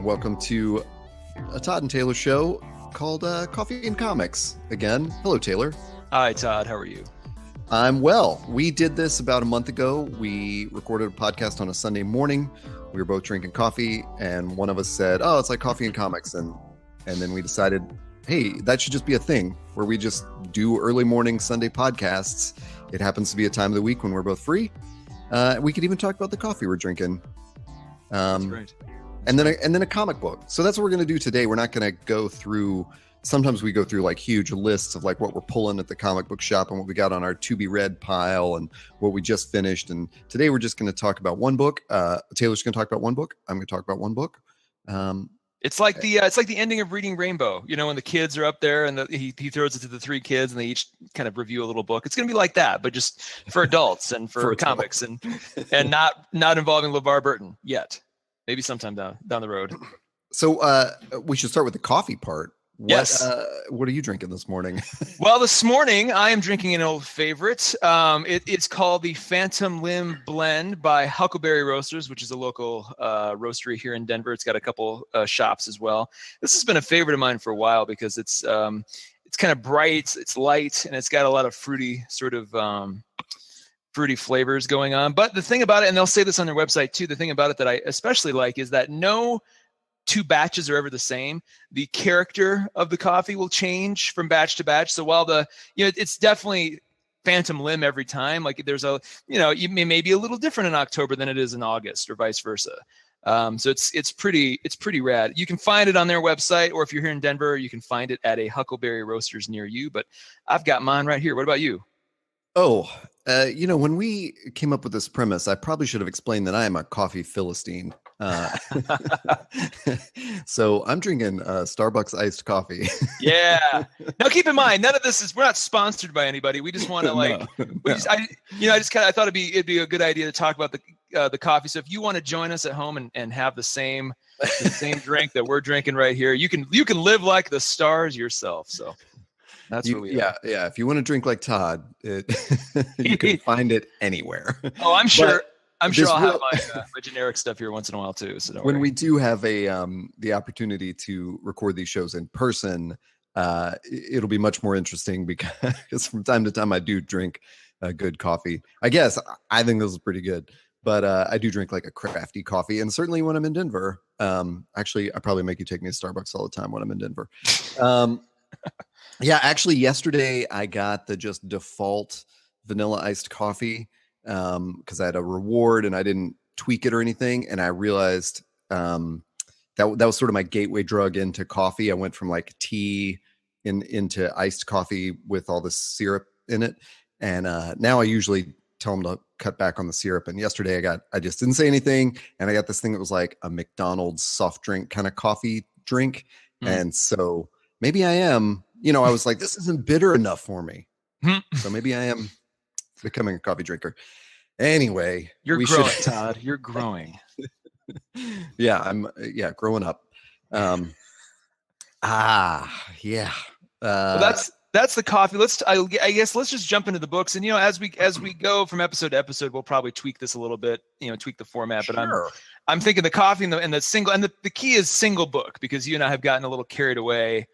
and welcome to a Todd and Taylor show called Coffee and Comics. Again, hello, Taylor. Hi, Todd. How are you? I'm well. We did this about a month ago. We recorded a podcast on a Sunday morning. We were both drinking coffee, and one of us said, "Oh, it's like Coffee and Comics," and then we decided, hey, that should just be a thing where we just do early morning Sunday podcasts. It happens to be a time of the week when we're both free. We could even talk about the coffee we're drinking. That's right. And then a comic book. So that's what we're going to do today. We're not going to go through. Sometimes we go through like huge lists of like what we're pulling at the comic book shop and what we got on our to be read pile and what we just finished. And today we're just going to talk about one book. Taylor's going to talk about one book. I'm going to talk about one book. It's like the ending of Reading Rainbow. You know, when the kids are up there and he throws it to the three kids and they each kind of review a little book. It's going to be like that, but just for adults and for comics and not involving LeVar Burton yet. Maybe sometime down the road. So we should start with the coffee part. Yes. What are you drinking this morning? Well, this morning I am drinking an old favorite. It's called the Phantom Limb Blend by Huckleberry Roasters, which is a local roastery here in Denver. It's got a couple shops as well. This has been a favorite of mine for a while because it's kind of bright, it's light, and it's got a lot of fruity fruity flavors going on. But the thing about it, and they'll say this on their website too, the thing about it that I especially like is that no two batches are ever the same. The character of the coffee will change from batch to batch. So while it's definitely Phantom Limb every time, like there's it may be a little different in October than it is in August or vice versa. So it's pretty rad. You can find it on their website, or if you're here in Denver, you can find it at a Huckleberry Roasters near you. But I've got mine right here. What about you? Oh, when we came up with this premise, I probably should have explained that I am a coffee Philistine. So I'm drinking Starbucks iced coffee. Yeah. Now keep in mind, none of this we're not sponsored by anybody. We just want to I thought it'd be a good idea to talk about the coffee. So if you want to join us at home and have the same drink that we're drinking right here, you can live like the stars yourself. So that's what we are. Yeah. If you want to drink like Todd, you can find it anywhere. Oh, I'm sure. I'll have my generic stuff here once in a while too. So when we do have the opportunity to record these shows in person, it'll be much more interesting because from time to time I do drink good coffee. I guess I think this is pretty good, but I do drink like a crafty coffee, and certainly when I'm in Denver. Actually, I probably make you take me to Starbucks all the time when I'm in Denver. Yeah, actually, yesterday I got the just default vanilla iced coffee because I had a reward and I didn't tweak it or anything. And I realized that was sort of my gateway drug into coffee. I went from like tea into iced coffee with all this syrup in it. And now I usually tell them to cut back on the syrup. And yesterday I just didn't say anything. And I got this thing that was like a McDonald's soft drink kind of coffee drink. And so maybe I am. I was like, this isn't bitter enough for me. So maybe I am becoming a coffee drinker. Anyway, you're growing, Todd. You're growing. Yeah, I'm growing up. Yeah. Well, that's the coffee. I guess let's just jump into the books. And as we go from episode to episode, we'll probably tweak this a little bit, tweak the format. But sure. I'm thinking the coffee and the single, and the key is single book, because you and I have gotten a little carried away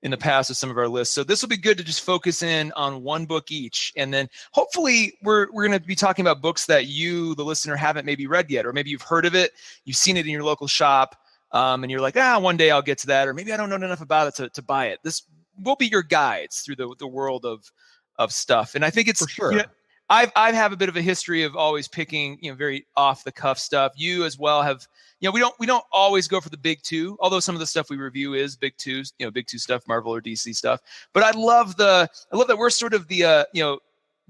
in the past with some of our lists. So this will be good to just focus in on one book each. And then hopefully we're going to be talking about books that you, the listener, haven't maybe read yet, or maybe you've heard of it, you've seen it in your local shop, and you're like, one day I'll get to that, or maybe I don't know enough about it to buy it. This will be your guides through the world of stuff. And I think it's, for sure. I have a bit of a history of always picking, very off the cuff stuff. You as well have, we don't always go for the big two, although some of the stuff we review is big twos, big two stuff, Marvel or DC stuff. But I love that we're sort of the,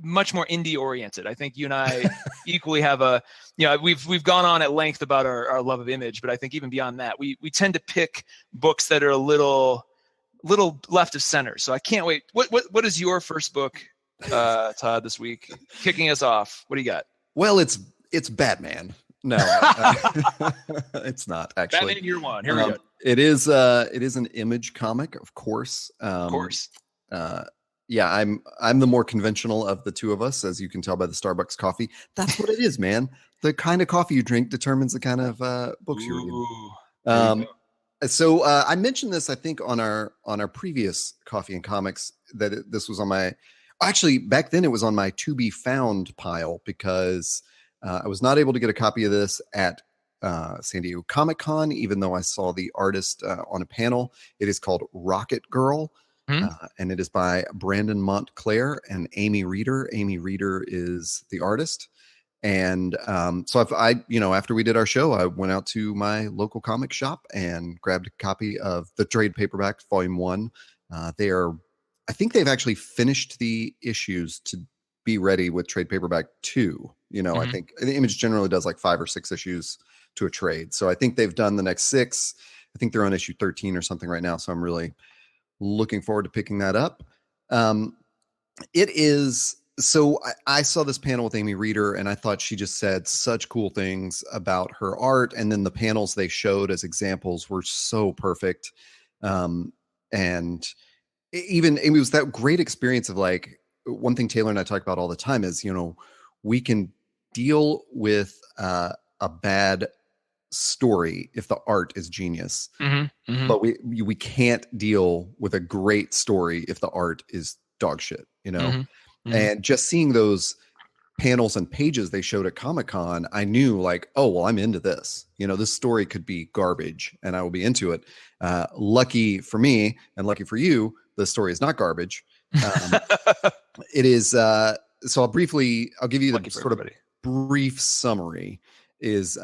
much more indie oriented. I think you and I equally have we've gone on at length about our love of Image, but I think even beyond that, we tend to pick books that are a little left of center. So I can't wait. What is your first book, Todd, this week? Kicking us off. What do you got? Well, it's Batman. No, it's not actually. Batman Year One. Here we go. It is an Image comic, of course. Of course. Yeah, I'm the more conventional of the two of us, as you can tell by the Starbucks coffee. That's what it is, man. The kind of coffee you drink determines the kind of books you read. So I mentioned this, I think, on our previous Coffee and Comics that this was on my. Actually, back then it was on my to be found pile because I was not able to get a copy of this at San Diego Comic Con, even though I saw the artist on a panel. It is called Rocket Girl, Hmm. and it is by Brandon Montclair and Amy Reeder. Amy Reeder is the artist. And so after we did our show, I went out to my local comic shop and grabbed a copy of the trade paperback, Volume One. I think they've actually finished the issues to be ready with trade paperback two. I Hmm. think the Image generally does like 5 or 6 issues to a trade. So I think they've done the next 6. I think they're on issue 13 or something right now. So I'm really looking forward to picking that up. It is. So I saw this panel with Amy Reeder, and I thought she just said such cool things about her art. And then the panels they showed as examples were so perfect. And even it was that great experience of like, one thing Taylor and I talk about all the time is, we can deal with a bad story if the art is genius, Hmm. Hmm. but we can't deal with a great story if the art is dog shit. Hmm. Hmm. And just seeing those panels and pages they showed at Comic-Con, I knew like, oh, well, I'm into this. This story could be garbage and I will be into it. Lucky for me and lucky for you, the story is not garbage. Um, it is. So I'll give you Lucky the for sort of everybody. brief summary. It is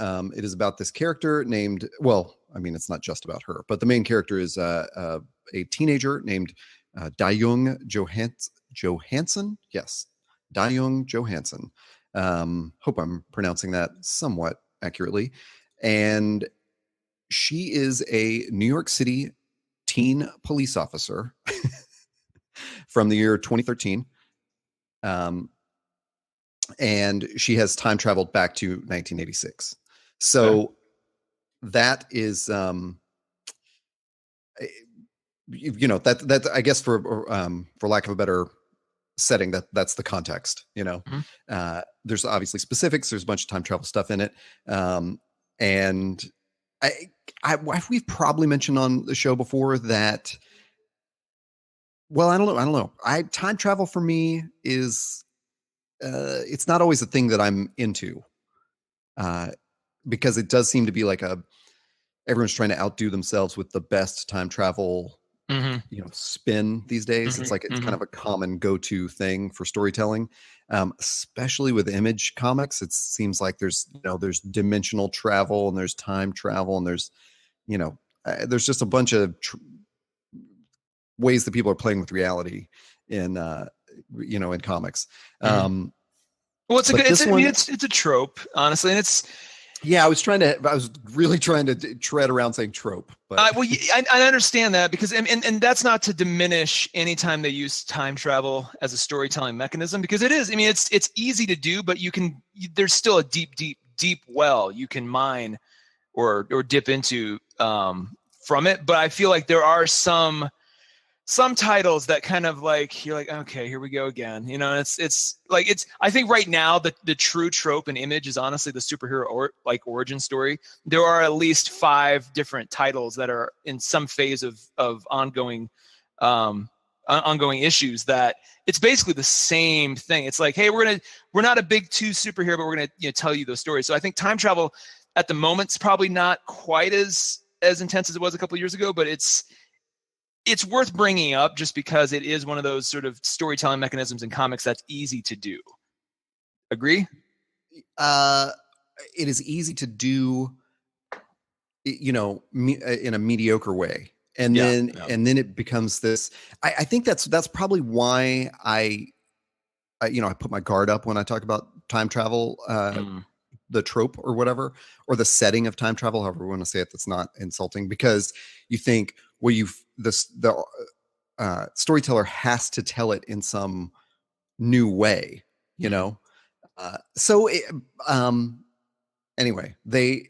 about this character named, well, I mean, it's not just about her, but the main character is a teenager named Dayoung Johansson. Yes, Dayoung Johansson. Hope I'm pronouncing that somewhat accurately. And she is a New York City teen police officer from the year 2013. Um, and she has time traveled back to 1986. Okay. So that is, that I guess for lack of a better setting, that's the context. Hmm. There's obviously specifics. There's a bunch of time travel stuff in it, and I, we've probably mentioned on the show before that. Well, I don't know. Time travel for me is it's not always a thing that I'm into, uh, because it does seem to be like everyone's trying to outdo themselves with the best time travel Hmm. spin these days. Hmm. It's like it's kind Hmm. of a common go-to thing for storytelling, especially with Image comics. It seems like there's dimensional travel and there's time travel and there's just a bunch of ways that people are playing with reality in in comics. Hmm. um Well, it's a but good. this I mean, one, it's a trope, honestly, and it's. yeah, I was really trying to tread around saying trope, but Well, I understand that because, and that's not to diminish any time they use time travel as a storytelling mechanism, because it is. I mean, it's easy to do, but there's still a deep well you can mine or dip into from it. But I feel like there are some titles that kind of like you're like, okay, here we go again. It's like I think right now the true trope and Image is honestly the superhero like origin story. There are at least 5 different titles that are in some phase of ongoing issues that it's basically the same thing. It's like, hey, we're not a big 2 superhero, but we're gonna tell you those stories. So I think time travel at the moment's probably not quite as intense as it was a couple of years ago, but it's worth bringing up just because it is one of those sort of storytelling mechanisms in comics that's easy to do. Agree? uh it is easy to do, in a mediocre way, and Yeah. then Yeah. and then it becomes this. I think that's probably why I put my guard up when I talk about time travel, Mm. the trope or whatever, or the setting of time travel, however we want to say it, that's not insulting, because you think, well, the storyteller has to tell it in some new way, you Mm. know so anyway, they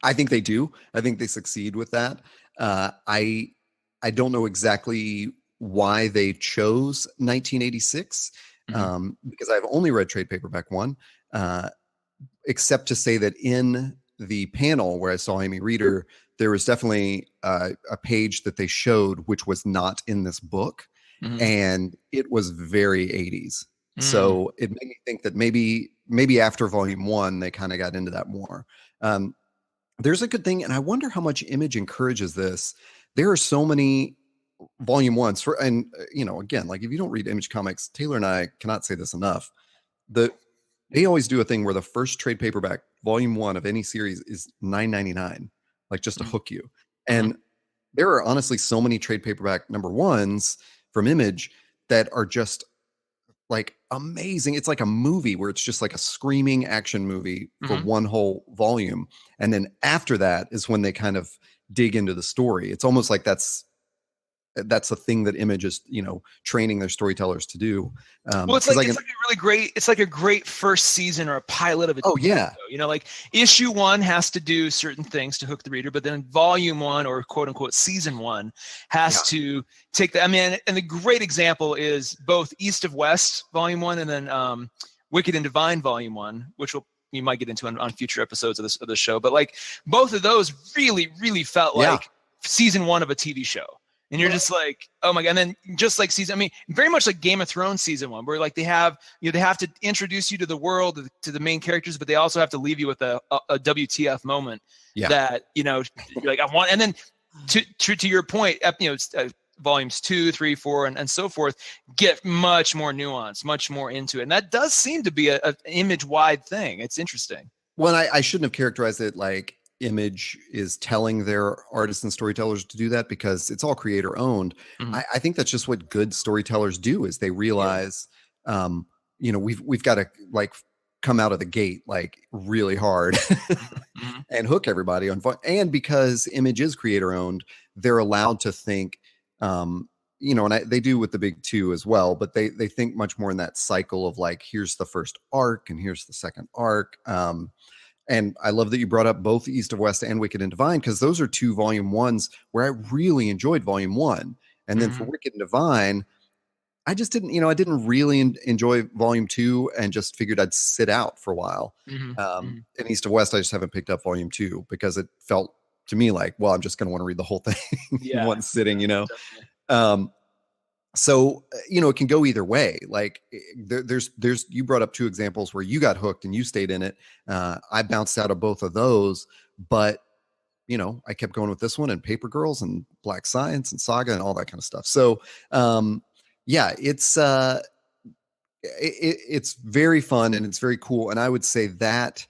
I think they do. I think they succeed with that. I don't know exactly why they chose 1986, Mm-hmm. because I've only read trade paperback one, except to say that in the panel where I saw Amy Reeder, there was definitely a page that they showed which was not in this book, Mhm. and it was very 80s. Mm. So it made me think that maybe after volume one they kind of got into that more. Um, there's a good thing, and I wonder how much Image encourages this. There are so many volume ones for, and again, like if you don't read Image comics, Taylor and I cannot say this enough. They always do a thing where the first trade paperback, volume one of any series, is $9.99, like just to Mm. hook you. Mhm. And there are honestly so many trade paperback number ones from Image that are just like amazing. It's like a movie where it's just like a screaming action movie for Mhm. one whole volume. And then after that is when they kind of dig into the story. It's almost like that's a thing that Image is, training their storytellers to do. Well, Because I can, it's like a really great, it's like a great first season or a pilot of a oh TV yeah, show. Like issue one has to do certain things to hook the reader, but then volume one, or quote unquote season one, has yeah, to take the. I mean, and the great example is both East of West volume one, and then Wicked and Divine volume one, which you might get into on future episodes of this show. But like both of those really, really felt yeah. like season one of a TV show. And you're Well, just like, oh my God. And then just like season, I mean, very much like Game of Thrones season one, where like they have to introduce you to the world, to the main characters, but they also have to leave you with a WTF moment yeah. that, you're like, I want, and then to your point, volumes 2, 3, 4, and so forth get much more nuance, much more into it. And that does seem to be a Image wide thing. It's interesting. Well, I shouldn't have characterized it like Image is telling their artists and storytellers to do that, because it's all creator owned. Mhm. I think that's just what good storytellers do, is they Yeah. realize, we've got to like come out of the gate like really hard Mhm. and hook everybody on fun. And because Image is creator owned, they're allowed to think, and they do with the big two as well, but they think much more in that cycle of like, here's the first arc and here's the second arc. And I love that you brought up both East of West and Wicked and Divine, because those are two volume ones where I really enjoyed volume one. And then for Mhm. Wicked and Divine, I just didn't, I didn't really enjoy volume two, and just figured I'd sit out for a while. Mhm. Mhm. In East of West, I just haven't picked up volume two because it felt to me like, well, I'm just going to want to read the whole thing in Yeah. one sitting, Definitely. Um, so it can go either way. Like there's you brought up two examples where you got hooked and you stayed in it. I bounced out of both of those, but I kept going with this one, and Paper Girls and Black Science and Saga and all that kind of stuff. So yeah, it's very fun and it's very cool. And I would say that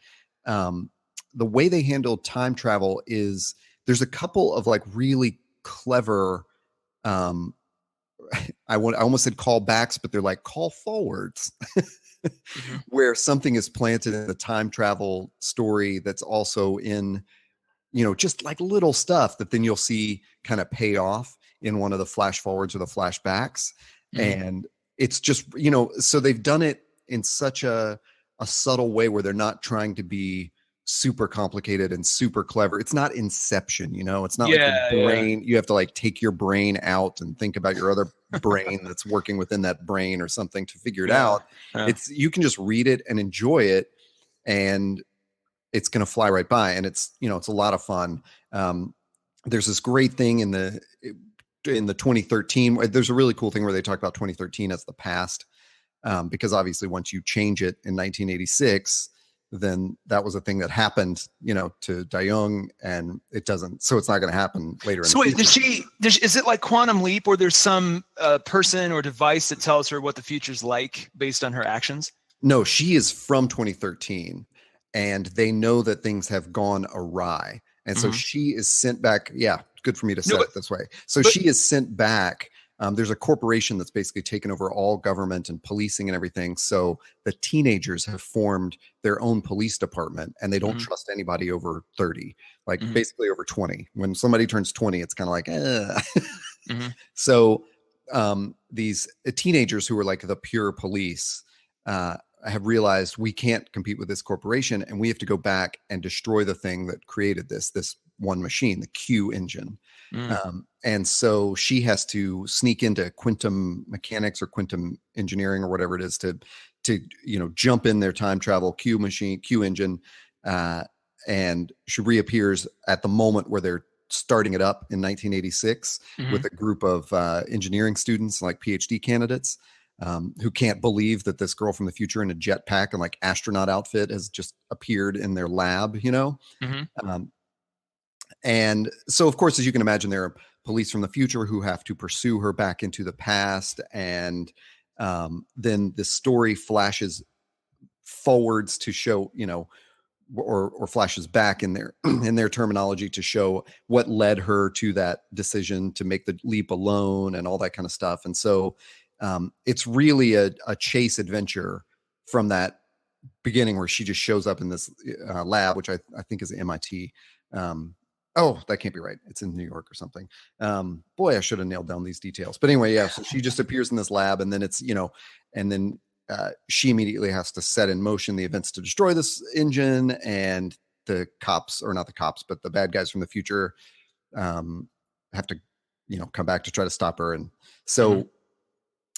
um, the way they handle time travel is, there's a couple of like really clever um, I almost said callbacks, but they're like call forwards, Mhm. where something is planted in the time travel story that's also in, just like little stuff that then you'll see kind of pay off in one of the flash forwards or the flashbacks. Mhm. And it's just, so they've done it in such a subtle way where they're not trying to be super complicated and super clever. It's not Inception, it's not like your Yeah. Yeah. brain, you have to like take your brain out and think about your other brain that's working within that brain or something to figure it Yeah. out. Yeah. You can just read it and enjoy it, and it's going to fly right by. And it's a lot of fun. There's this great thing in the 2013, there's a really cool thing where they talk about 2013 as the past, because obviously once you change it in 1986, then that was a thing that happened, to Dayoung, and it doesn't, so it's not going to happen later in So the wait, future. is it like Quantum Leap, or there's some person or device that tells her what the future's like based on her actions? No, she is from 2013, and they know that things have gone awry. And so Mhm. she is sent back. Yeah, good for me to No, set it this way. So but she is sent back. There's a corporation that's basically taken over all government and policing and everything. So the teenagers have formed their own police department, and they don't Mhm. trust anybody over 30, like Mhm. basically over 20. When somebody turns 20, it's kind of like, Mhm. So these teenagers who are like the pure police have realized we can't compete with this corporation, and we have to go back and destroy the thing that created this one machine, the Q engine. Mhm. And so she has to sneak into quantum mechanics or quantum engineering or whatever it is to jump in their time travel Q engine, and she reappears at the moment where they're starting it up in 1986 with a group of engineering students, like PhD candidates, who can't believe that this girl from the future in a jetpack and like astronaut outfit has just appeared in their lab, you know? Um, and so, of course, as you can imagine, there are police from the future who have to pursue her back into the past. And then the story flashes forwards to show, you know, or flashes back in their in their terminology to show what led her to that decision to make the leap alone and all that kind of stuff. And so it's really a chase adventure from that beginning where she just shows up in this lab, which I think is MIT. Oh, that can't be right. It's in New York or something. Boy, I should have nailed down these details. But anyway, yeah. So she just appears in this lab, and then it's, you know, and then she immediately has to set in motion the events to destroy this engine, and the cops, or not the cops, but the bad guys from the future have to, you know, come back to try to stop her. And so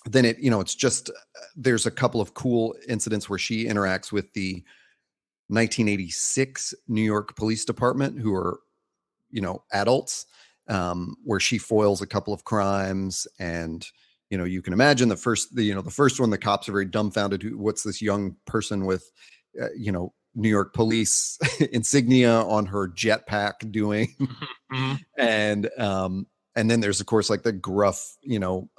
then it, you know, it's just, there's a couple of cool incidents where she interacts with the 1986 New York Police Department, who are, you know, adults, where she foils a couple of crimes. And, you know, you can imagine the first one, the cops are very dumbfounded. What's this young person with, you know, New York police insignia on her jetpack doing? And then there's, of course, like the gruff, you know,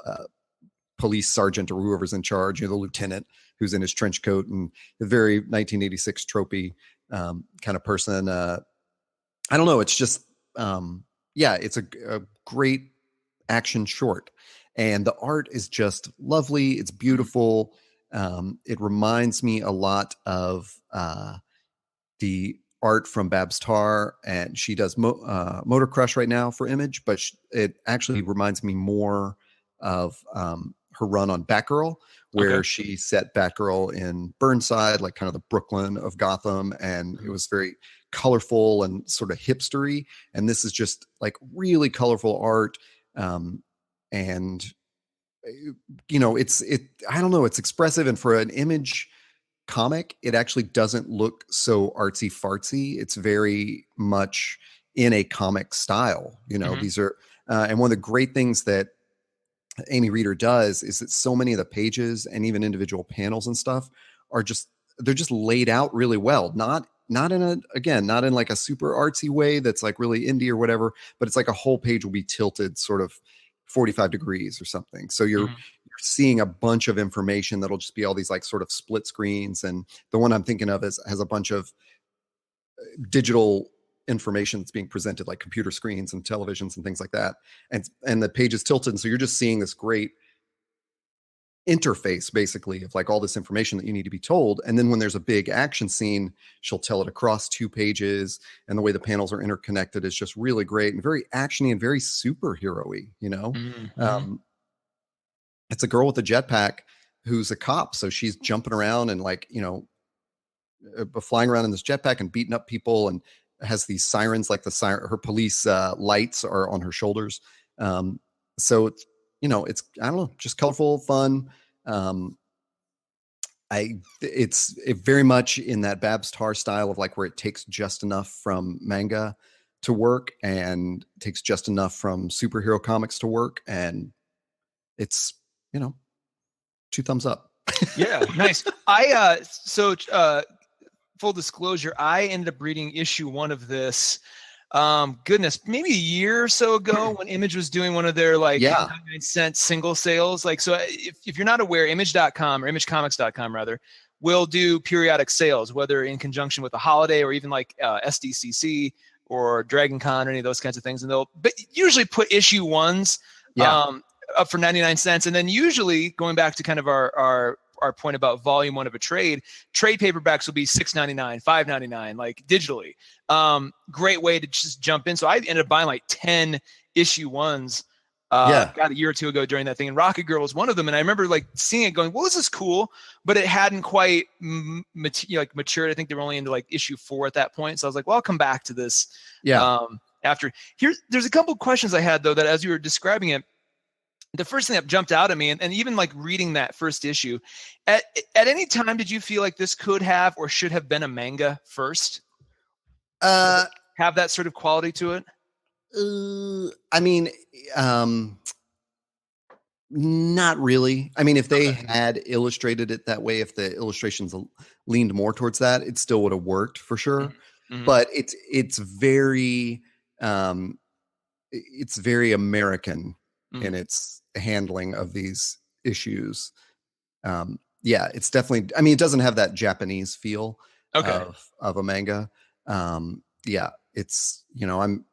police sergeant or whoever's in charge, you know, the lieutenant who's in his trench coat, and the very 1986 tropey kind of person. I don't know. It's just, yeah, it's a great action short, and the art is just lovely. It's beautiful. It reminds me a lot of the art from Babs Tarr, and she does Motor Crush right now for Image, but it actually reminds me more of her run on Batgirl, where she set Batgirl in Burnside, like kind of the Brooklyn of Gotham, and it was very colorful and sort of hipstery. And this is just like really colorful art, and you know, I don't know, it's expressive, and for an Image comic, it actually doesn't look so artsy fartsy. It's very much in a comic style. You know, these are, and one of the great things that Amy Reeder does is that so many of the pages and even individual panels and stuff are just, they're just laid out really well. Not in like a super artsy way that's like really indie or whatever, but it's like a whole page will be tilted sort of 45 degrees or something. So you're seeing a bunch of information that'll just be all these like sort of split screens. And the one I'm thinking of has a bunch of digital information that's being presented, like computer screens and televisions and things like that. And the page is tilted. And so you're just seeing this great interface basically of like all this information that you need to be told. And then when there's a big action scene, she'll tell it across 2 pages, and the way the panels are interconnected is just really great and very actiony and very superhero-y, you know. It's a girl with a jetpack who's a cop, so she's jumping around and like, you know, flying around in this jetpack and beating up people, and has these sirens, like her police lights are on her shoulders. So it's, you know, it's, I don't know, just colorful, fun. It's very much in that Babs Tarr style of like where it takes just enough from manga to work and takes just enough from superhero comics to work. And it's, you know, 2 thumbs up. Yeah, nice. Full disclosure, I ended up reading issue 1 of this. Goodness, maybe a year or so ago when Image was doing one of their like 99-cent single sales. Like, so if you're not aware, image.com or imagecomics.com rather will do periodic sales, whether in conjunction with a holiday or even like SDCC or Dragon Con or any of those kinds of things. And they'll usually put issue 1s up for 99 cents. And then usually, going back to kind of our point about volume 1 of a trade paperbacks will be $6.99, $5.99, like digitally. Great way to just jump in. So I ended up buying like 10 issue 1s got a year or 2 ago during that thing. And Rocket Girl was one of them. And I remember like seeing it going, well, this is cool, but it hadn't quite matured. I think they were only into like issue 4 at that point. So I was like, well, I'll come back to this. After there's a couple of questions I had though, that as you were describing it, the first thing that jumped out at me, and even like reading that first issue, at any time, did you feel like this could have or should have been a manga first? Uh, have that sort of quality to it? I mean, um, not really. I mean, if they Okay. had illustrated it that way, if the illustrations leaned more towards that, it still would have worked for sure. Mm-hmm. But um, it's very American Mm-hmm. in its handling of these issues. Yeah, it's definitely. I mean, it doesn't have that Japanese feel Okay. of a manga. Yeah, it's I'm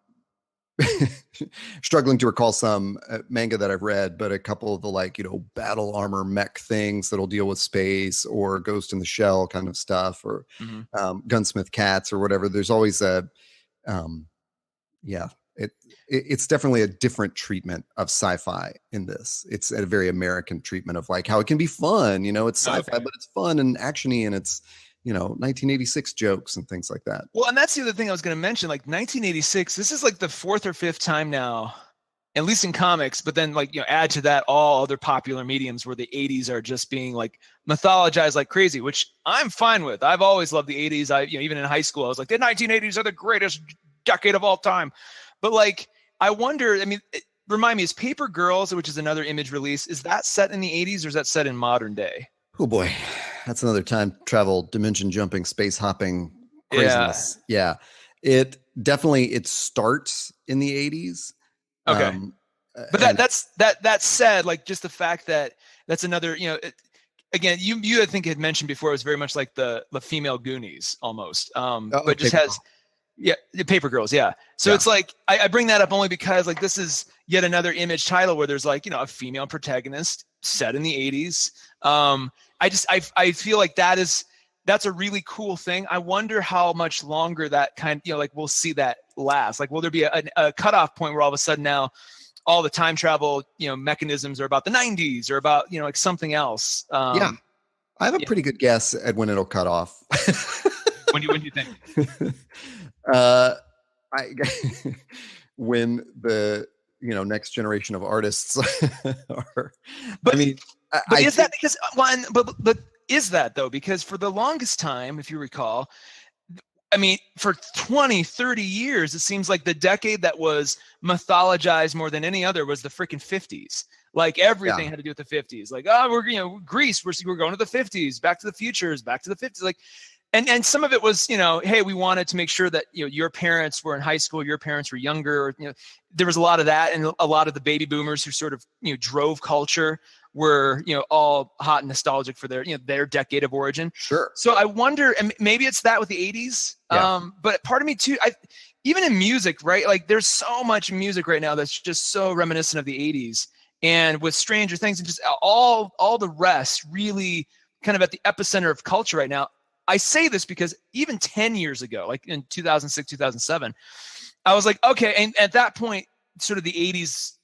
struggling to recall some manga that I've read, but a couple of the battle armor mech things that'll deal with space or Ghost in the Shell kind of stuff or Mm-hmm. Gunsmith Cats or whatever. There's always um, yeah, it's definitely a different treatment of sci-fi in this. It's a very American treatment of like how it can be fun. It's sci-fi, Okay. but it's fun and actiony, and it's 1986 jokes and things like that. Well, and that's the other thing I was going to mention. Like 1986, this is like the fourth or fifth time now, at least in comics. But then, like add to that all other popular mediums where the 80s are just being like mythologized like crazy, which I'm fine with. I've always loved the 80s. Even in high school, I was like, the 1980s are the greatest decade of all time. But like, I wonder. I mean, remind me, is Paper Girls, which is another Image release, is that set in the 80s or is that set in modern day? Oh boy, that's another time travel, dimension jumping, space hopping Yeah. craziness. Yeah, it starts in the 80s. Okay. Um, But and that said, like just the fact that that's another, again, you I think had mentioned before it was very much like the female Goonies almost. oh, But just Paper has Girl. yeah, the Paper Girls, yeah. So Yeah, it's like I bring that up only because like this is yet another Image title where there's like a female protagonist set in the 80s. I feel like that's a really cool thing. I wonder how much longer that like we'll see that last. Like will there be a cutoff point where all of a sudden now all the time travel mechanisms are about the 90s or about like something else? yeah. I have a Yeah. pretty good guess at when it'll cut off. When do you think? uh, I when the next generation of artists are. I But mean, but I is that think because one? But is that though? Because for the longest time, if you recall, I mean, for 20, 30 years, it seems like the decade that was mythologized more than any other was the freaking 50s. Like everything yeah, had to do with the 50s. Like, oh, Greece, we're going to the 50s, Back to the Futures, back to the 50s. Like, and some of it was, hey, we wanted to make sure that your parents were in high school, your parents were younger. There was a lot of that, and a lot of the baby boomers who sort of drove culture were all hot and nostalgic for their decade of origin. sure. So I wonder, and maybe it's that with the 80s, Yeah. but part of me too, even in music, right? Like there's so much music right now that's just so reminiscent of the 80s, and with Stranger Things and just all the rest, really kind of at the epicenter of culture right now. I say this because even 10 years ago, like in 2006, 2007, I was like, okay. And at that point, sort of the 80s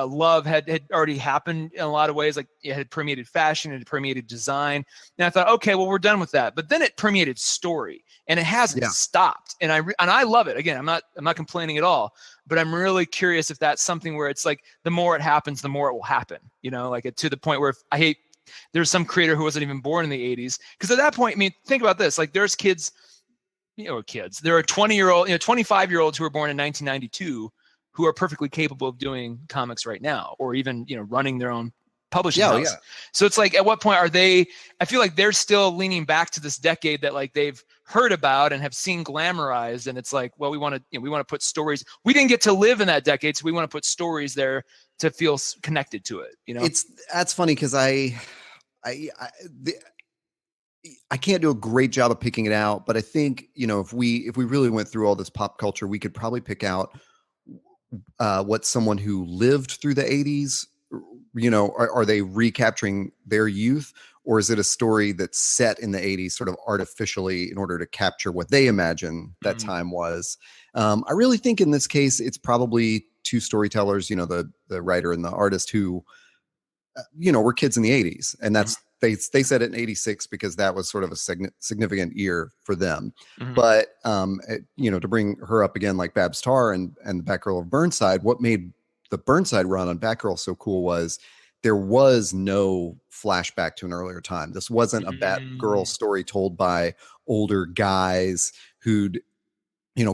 love had already happened in a lot of ways. Like it had permeated fashion, it had permeated design. And I thought, okay, well, we're done with that. But then it permeated story and it hasn't Yeah. stopped. And I love it. Again, I'm not complaining at all, but I'm really curious if that's something where it's like the more it happens, the more it will happen, like to the point where there's some creator who wasn't even born in the 80s. Because at that point, I mean, think about this. Like there's kids. There are 20-year-old, 25-year-olds who were born in 1992 who are perfectly capable of doing comics right now, or even, running their own publishing Yeah. house. Yeah. So it's like, at what point are they, I feel like they're still leaning back to this decade that like they've heard about and have seen glamorized. And it's like, well, we want to put stories. We didn't get to live in that decade. So we want to put stories there to feel connected to it, That's funny because I, the, I can't do a great job of picking it out, but I think if we really went through all this pop culture, we could probably pick out what someone who lived through the 80s, are they recapturing their youth, or is it a story that's set in the 80s sort of artificially in order to capture what they imagine that Mm-hmm. time was? I really think in this case it's probably two storytellers, the writer and the artist who were kids in the 80s, and Mm-hmm. that's they said it in 86 because that was sort of a significant year for them. Mm-hmm. But to bring her up again, like Babs Tarr and the Batgirl of Burnside, what made the Burnside run on Batgirl so cool was there was no flashback to an earlier time. This wasn't a Batgirl story told by older guys who'd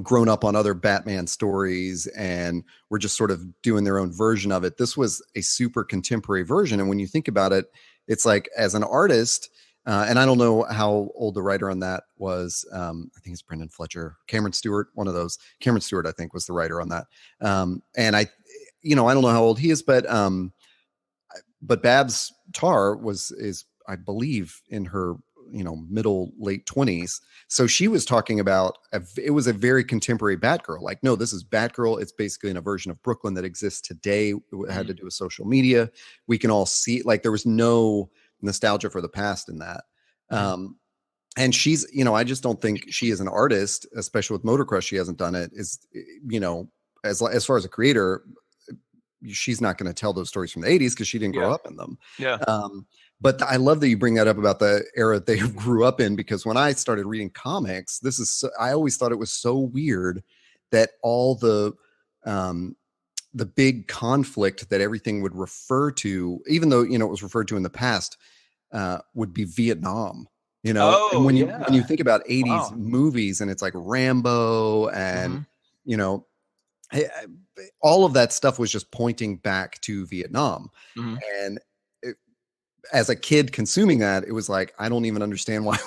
grown up on other Batman stories and were just sort of doing their own version of it. This was a super contemporary version. And when you think about it, it's like, as an artist, and I don't know how old the writer on that was. I think it's Brendan Fletcher, Cameron Stewart, one of those. Cameron Stewart, I think, was the writer on that. And I don't know how old he is, but Babs Tarr is, I believe, in her middle late 20s. So she was talking about it was a very contemporary Batgirl. Like, no, this is Batgirl. It's basically in a version of Brooklyn that exists today. It had to do with social media. We can all see, like, there was no nostalgia for the past in that. And she's, I just don't think she is an artist, especially with Motor Crush. She hasn't done it. Is, as far as a creator, she's not going to tell those stories from the 80s because she didn't grow up in them. Yeah. But I love that you bring that up about the era they grew up in, because when I started reading comics, I always thought it was so weird that all the big conflict that everything would refer to, even though, it was referred to in the past, would be Vietnam, and when you think about 80s movies, and it's like Rambo and, all of that stuff was just pointing back to Vietnam. And as a kid consuming that, it was like, I don't even understand why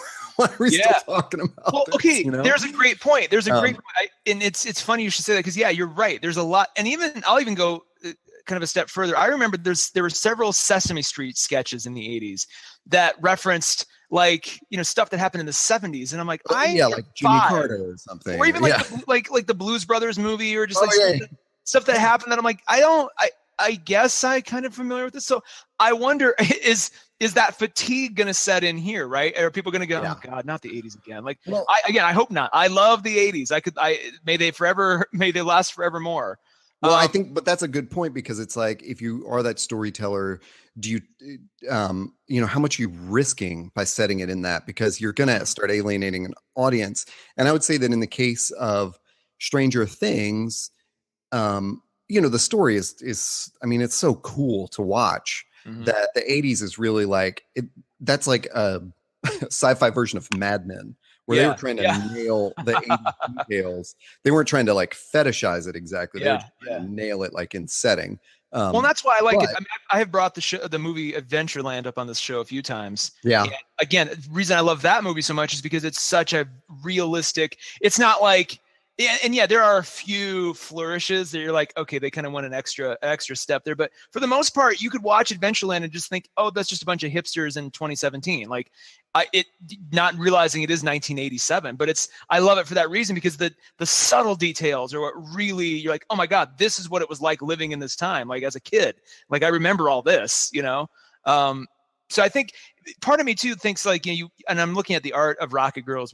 we're still talking about this, okay. There's a great point. And it's funny you should say that, because you're right. There's a lot. And I'll even go kind of a step further. I remember there were several Sesame Street sketches in the 80s that referenced, like, stuff that happened in the 70s. And I'm like, like Jimmy Carter or something. Or even like the Blues Brothers movie, or just stuff that happened that I'm like, I guess I kind of familiar with this. So I wonder, is that fatigue going to set in here, right? Are people going to go, oh God, not the 80s again? Like, I hope not. I love the 80s. May they last forevermore. Well, I think, but that's a good point, because it's like, if you are that storyteller, do you, how much are you risking by setting it in that? Because you're going to start alienating an audience. And I would say that in the case of Stranger Things, the story is, I mean, it's so cool to watch that the 80s is really like it. That's like a sci-fi version of Mad Men, where they were trying to nail the 80s details. They weren't trying to like fetishize it exactly. They were trying to nail it like in setting. Well, that's why I like it. I mean, I have brought the movie Adventureland up on this show a few times. Yeah. And again, the reason I love that movie so much is because it's such a realistic. It's not like. And there are a few flourishes that you're like, okay, they kind of went an extra step there. But for the most part, you could watch Adventureland and just think, oh, that's just a bunch of hipsters in 2017. Like, not realizing it is 1987. But I love it for that reason, because the subtle details are what really, you're like, oh my God, this is what it was like living in this time. Like, as a kid, like, I remember all this, So I think part of me too thinks, like, and I'm looking at the art of Rocket Girls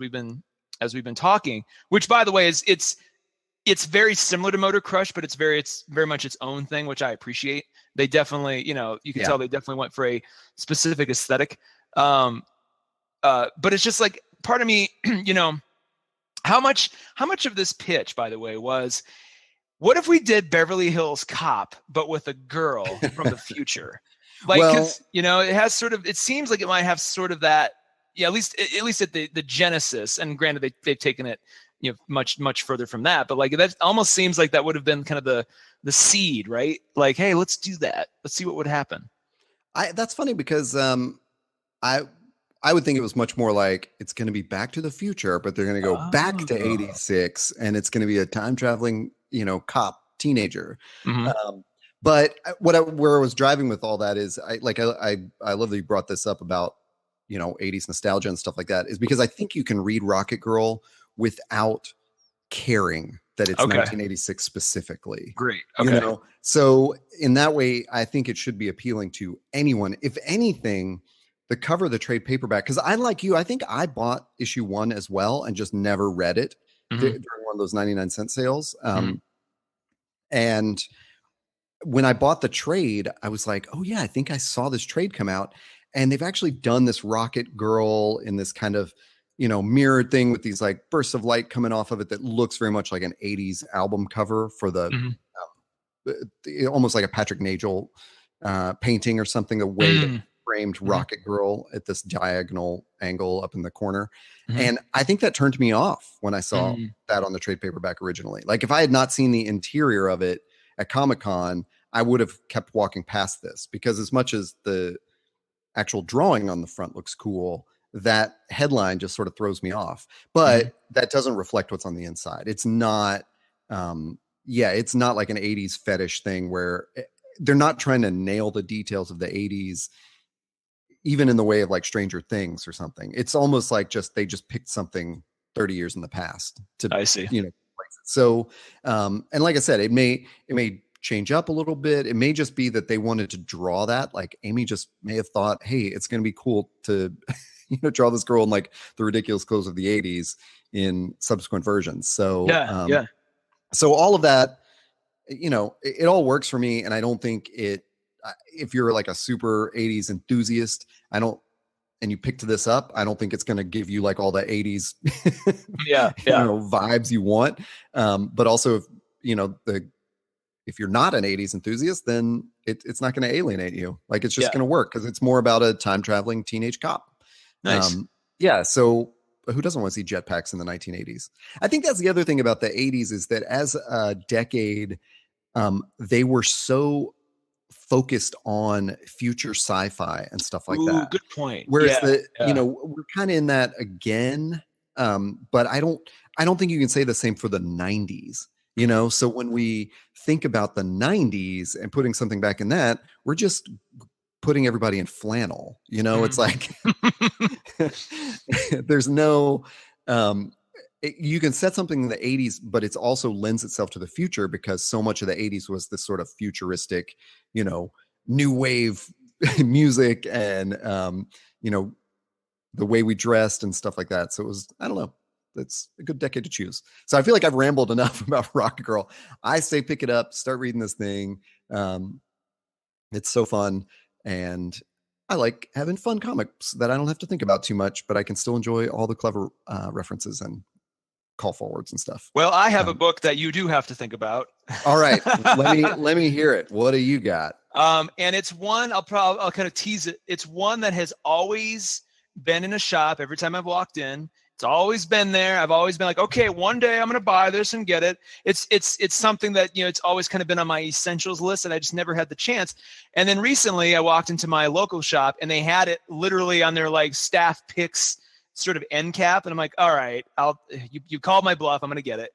as we've been talking, which, by the way, is it's very similar to Motor Crush, but it's very much its own thing, which I appreciate. They definitely, you can tell they definitely went for a specific aesthetic. But it's just like, part of me, how much of this pitch, by the way, was, what if we did Beverly Hills Cop, but with a girl from the future? Like, because, it has it seems like it might have sort of that. Yeah, at least at the genesis, and granted they've taken it, much further from that, but like, that almost seems like that would have been kind of the seed, right? Like, hey, let's do that. Let's see what would happen. That's funny, because I would think it was much more like, it's going to be Back to the Future, but they're going to go back to 86, and it's going to be a time traveling, cop teenager. But where I was driving with all that is, I love that you brought this up about 80s nostalgia and stuff like that, is because I think you can read Rocket Girl without caring that it's 1986 specifically. Great. Okay. So in that way, I think it should be appealing to anyone. If anything, the cover of the trade paperback, because I, like you, I think I bought issue 1 as well and just never read it during one of those 99-cent sales. And when I bought the trade, I was like, oh yeah, I think I saw this trade come out. And they've actually done this Rocket Girl in this kind of, mirrored thing with these like bursts of light coming off of it that looks very much like an 80s album cover for almost like a Patrick Nagel painting or something. The way framed Mhm. rocket girl at this diagonal angle up in the corner. Mhm. And I think that turned me off when I saw Mhm. that on the trade paperback originally. Like if I had not seen the interior of it at Comic-Con, I would have kept walking past this, because as much as the actual drawing on the front looks cool, that headline just sort of throws me off. Mhm. But that doesn't reflect what's on the inside. It's not it's not like an 80s fetish thing where they're not trying to nail the details of the 80s, even in the way of like Stranger Things or something. It's almost like they just picked something 30 years in the past to, I see. place it. So and like I said, it may change up a little bit. It may just be that they wanted to draw that. Like Amy just may have thought, hey, it's going to be cool to draw this girl in like the ridiculous clothes of the 80s in subsequent versions. So Yeah. so all of that, it all works for me. And I don't think if you're like a super 80s enthusiast, and you picked this up, I don't think it's going to give you like all the 80s Yeah. vibes you want. But also if you're not an 80s enthusiast, then it's not going to alienate you. Like it's just Yeah. going to work, because it's more about a time traveling teenage cop. Nice. Yeah. So who doesn't want to see jetpacks in the 1980s? I think that's the other thing about the 80s, is that as a decade, they were so focused on future sci-fi and stuff like Ooh, that. good point. Whereas Yeah. we're kind of in that again. But I don't think you can say the same for the 90s. So when we think about the 90s and putting something back in that, we're just putting everybody in flannel. It's like there's no you can set something in the 80s, but it's also lends itself to the future, because so much of the 80s was this sort of futuristic, new wave music, and the way we dressed and stuff like that. So it was, I don't know, it's a good decade to choose. So I feel like I've rambled enough about Rocket Girl. I say pick it up, start reading this thing. It's so fun, and I like having fun comics that I don't have to think about too much, but I can still enjoy all the clever references and call forwards and stuff. Well, I have a book that you do have to think about. All right, let me hear it. What do you got? And it's one, I'll kind of tease it. It's one that has always been in a shop every time I've walked in. It's always been there. I've always been like, okay, one day I'm going to buy this and get it. It's something that, it's always kind of been on my essentials list, and I just never had the chance. And then recently I walked into my local shop and they had it literally on their like staff picks sort of end cap. And I'm like, all right, you called my bluff. I'm going to get it.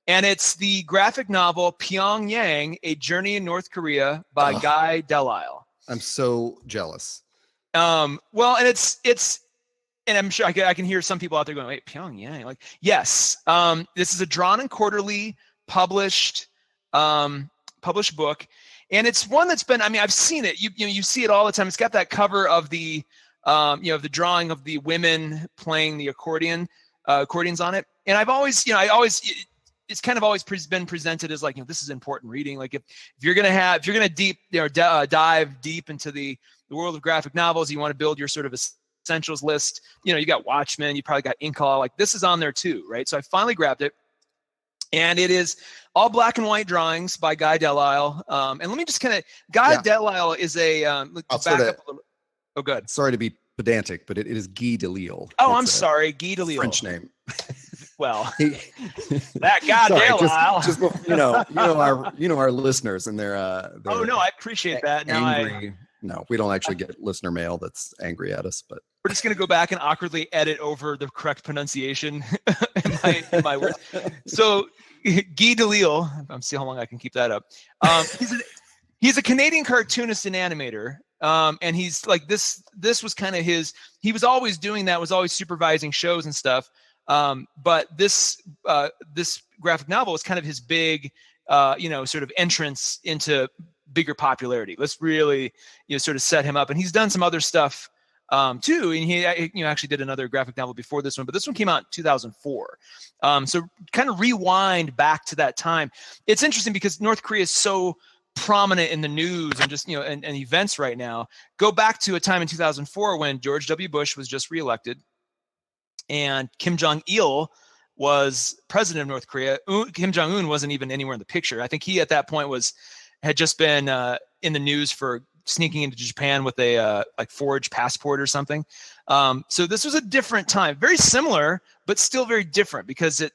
And it's the graphic novel Pyongyang, A Journey in North Korea by Guy Delisle. I'm so jealous. Well, and it's and I'm sure I can hear some people out there going, wait, Pyongyang? Like, yes. This is a drawn and quarterly published book. And it's one that's been, I've seen it. You see it all the time. It's got that cover of the the drawing of the women playing the accordions on it. And I've always, it's kind of always been presented as like, this is important reading. Like if you're going to dive deep into the world of graphic novels, you want to build your sort of essentials list. You got Watchmen, you probably got Inkle, like this is on there too, right? So I finally grabbed it, and it is all black and white drawings by Guy Delisle. And let me just Delisle is a oh, good. Sorry to be pedantic, but it is Guy Delisle. Oh, I'm sorry, Guy Delisle. French name. Well, that guy Delisle. Just our listeners and their oh no, I appreciate that. Angry. No, we don't actually get listener mail that's angry at us, but we're just going to go back and awkwardly edit over the correct pronunciation in my words. So Guy Delisle, I'm seeing how long I can keep that up. He's a Canadian cartoonist and animator. And he's like, this was kind of he was always doing that, was always supervising shows and stuff. But this graphic novel was kind of his big, sort of entrance into bigger popularity. Let's really, sort of set him up. And he's done some other stuff too. And he actually did another graphic novel before this one, but this one came out in 2004. So kind of rewind back to that time. It's interesting because North Korea is so prominent in the news and just, and events right now. Go back to a time in 2004 when George W. Bush was just reelected and Kim Jong-il was president of North Korea. Kim Jong-un wasn't even anywhere in the picture. I think he at that point had just been in the news for sneaking into Japan with a like forged passport or something. So this was a different time, very similar, but still very different because it,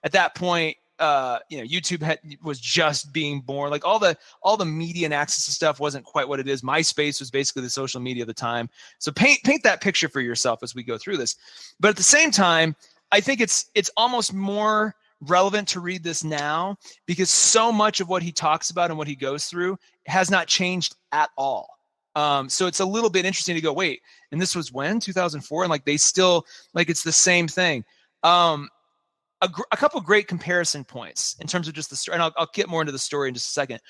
at that point, YouTube was just being born. Like all the media and access to stuff wasn't quite what it is. MySpace was basically the social media of the time. So paint that picture for yourself as we go through this. But at the same time, I think it's almost more relevant to read this now because so much of what he talks about and what he goes through has not changed at all. So it's a little bit interesting to go, wait, and this was when 2004, and like they still like it's the same thing. A couple great comparison points in terms of just the story, and I'll get more into the story in just a second.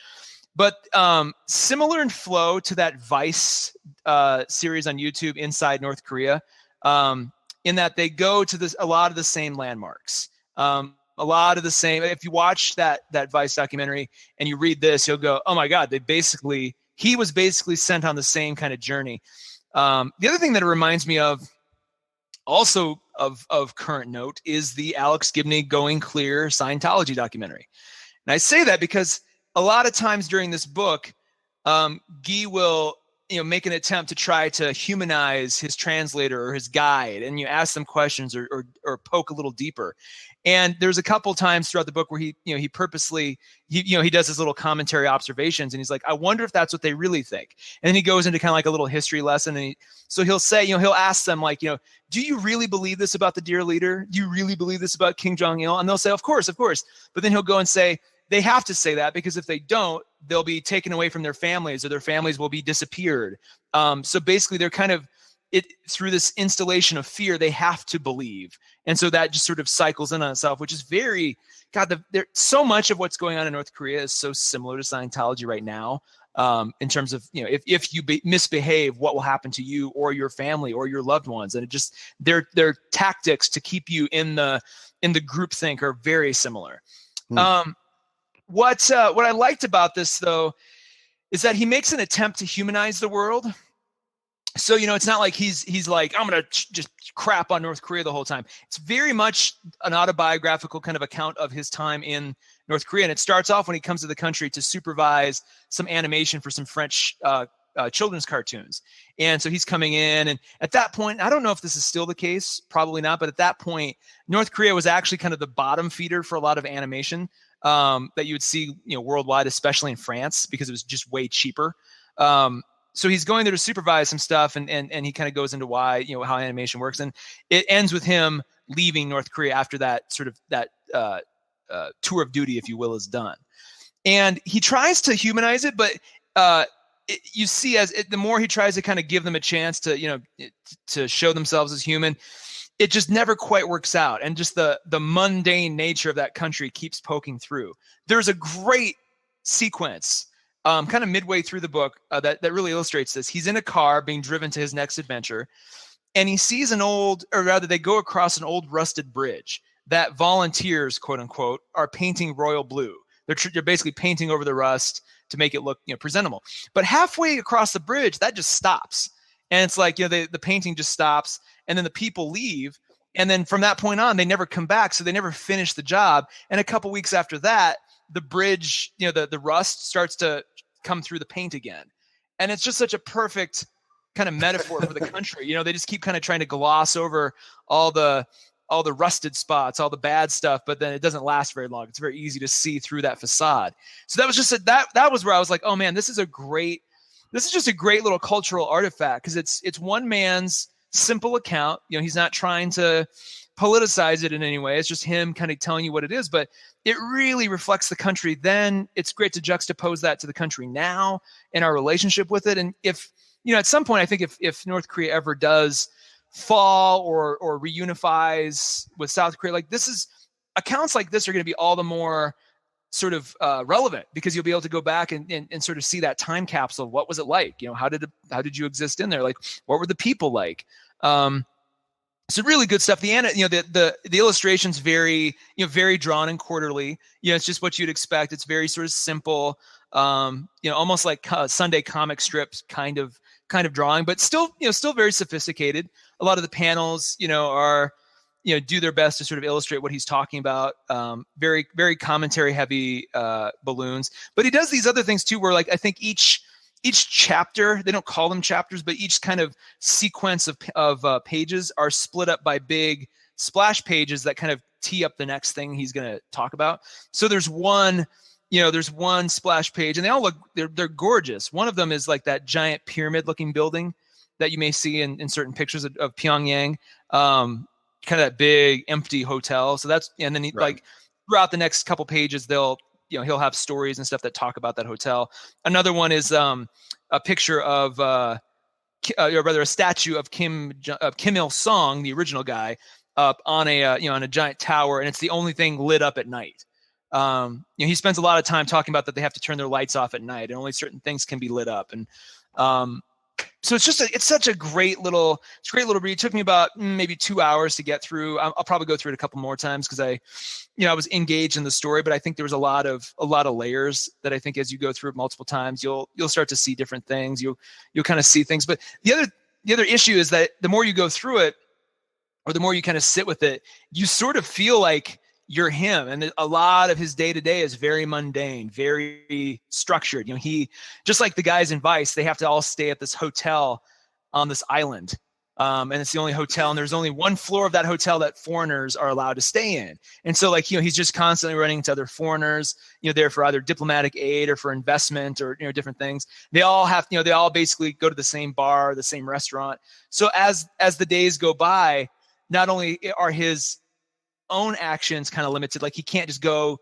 But similar in flow to that Vice series on YouTube, Inside North Korea, in that they go to a lot of the same landmarks, a lot of the same. If you watch that Vice documentary and you read this, you'll go, oh my God, he was basically sent on the same kind of journey. The other thing that it reminds me of, also of current note, is the Alex Gibney Going Clear Scientology documentary. And I say that because a lot of times during this book, Guy will make an attempt to try to humanize his translator or his guide, and you ask them questions or poke a little deeper. And there's a couple times throughout the book where he purposely he does his little commentary observations, and he's like, I wonder if that's what they really think. And then he goes into kind of like a little history lesson, and so he'll say, he'll ask them like, do you really believe this about the dear leader? Do you really believe this about Kim Jong-il? And they'll say, of course. But then he'll go and say, they have to say that because if they don't, they'll be taken away from their families, or their families will be disappeared. So basically they're kind of through this installation of fear, they have to believe. And so that just sort of cycles in on itself, which is very, so much of what's going on in North Korea is so similar to Scientology right now. In terms of, if you misbehave, what will happen to you or your family or your loved ones. And it just, their tactics to keep you in the groupthink are very similar. What I liked about this, though, is that he makes an attempt to humanize the world. So, it's not like he's like, I'm going to just crap on North Korea the whole time. It's very much an autobiographical kind of account of his time in North Korea. And it starts off when he comes to the country to supervise some animation for some French children's cartoons. And so he's coming in. And at that point, I don't know if this is still the case, probably not. But at that point, North Korea was actually kind of the bottom feeder for a lot of animation that you would see, worldwide, especially in France, because it was just way cheaper. So he's going there to supervise some stuff, and he kind of goes into why, how animation works. And it ends with him leaving North Korea after that sort of that tour of duty, if you will, is done. And he tries to humanize it, but you see the more he tries to kind of give them a chance to, to show themselves as human, it just never quite works out. And just the mundane nature of that country keeps poking through. There's a great sequence kind of midway through the book that really illustrates this. He's in a car being driven to his next adventure, and he sees they go across an old rusted bridge that volunteers, quote unquote, are painting royal blue. They're basically painting over the rust to make it look presentable. But halfway across the bridge, that just stops. And it's like, the painting just stops, and then the people leave. And then from that point on, they never come back. So they never finish the job. And a couple weeks after that, the bridge, the rust starts to come through the paint again. And it's just such a perfect kind of metaphor for the country. They just keep kind of trying to gloss over all the rusted spots, all the bad stuff, but then it doesn't last very long. It's very easy to see through that facade. So that was just that was where I was like, oh man, this is just a great little cultural artifact, because it's one man's simple account. He's not trying to politicize it in any way. It's just him kind of telling you what it is, but it really reflects the country. Then it's great to juxtapose that to the country now and our relationship with it. And if, at some point, I think if North Korea ever does fall or reunifies with South Korea, like accounts like this are going to be all the more sort of relevant, because you'll be able to go back and sort of see that time capsule. What was it like? How did you exist in there? Like, what were the people like? So really good stuff. The illustrations very drawn and quarterly. It's just what you'd expect. It's very sort of simple, almost like Sunday comic strips kind of drawing, but still very sophisticated. A lot of the panels, are, do their best to sort of illustrate what he's talking about. Very, very commentary heavy balloons. But he does these other things too, where like I think each each chapter, they don't call them chapters, but each kind of sequence of pages are split up by big splash pages that kind of tee up the next thing he's going to talk about. So there's one splash page, and they all look, they're gorgeous. One of them is like that giant pyramid looking building that you may see in certain pictures of Pyongyang, kind of that big empty hotel. So that's, and then like throughout the next couple pages, he'll have stories and stuff that talk about that hotel. Another one is a picture of, or rather a statue of Kim Il-sung, the original guy, up on a giant tower, and it's the only thing lit up at night. He spends a lot of time talking about that they have to turn their lights off at night, and only certain things can be lit up. And so it's such a great little read. It took me about maybe 2 hours to get through. I'll probably go through it a couple more times because I was engaged in the story, but I think there was a lot of layers that I think as you go through it multiple times, you'll start to see different things. You'll kind of see things. But the other issue is that the more you go through it, or the more you kind of sit with it, you sort of feel like you're him. And a lot of his day-to-day is very mundane, very structured. He, just like the guys in Vice, they have to all stay at this hotel on this island. And it's the only hotel, and there's only one floor of that hotel that foreigners are allowed to stay in. And so he's just constantly running into other foreigners, there for either diplomatic aid or for investment or, different things. They all have, they all basically go to the same bar, the same restaurant. So as the days go by, not only are his own actions kind of limited, like he can't just go,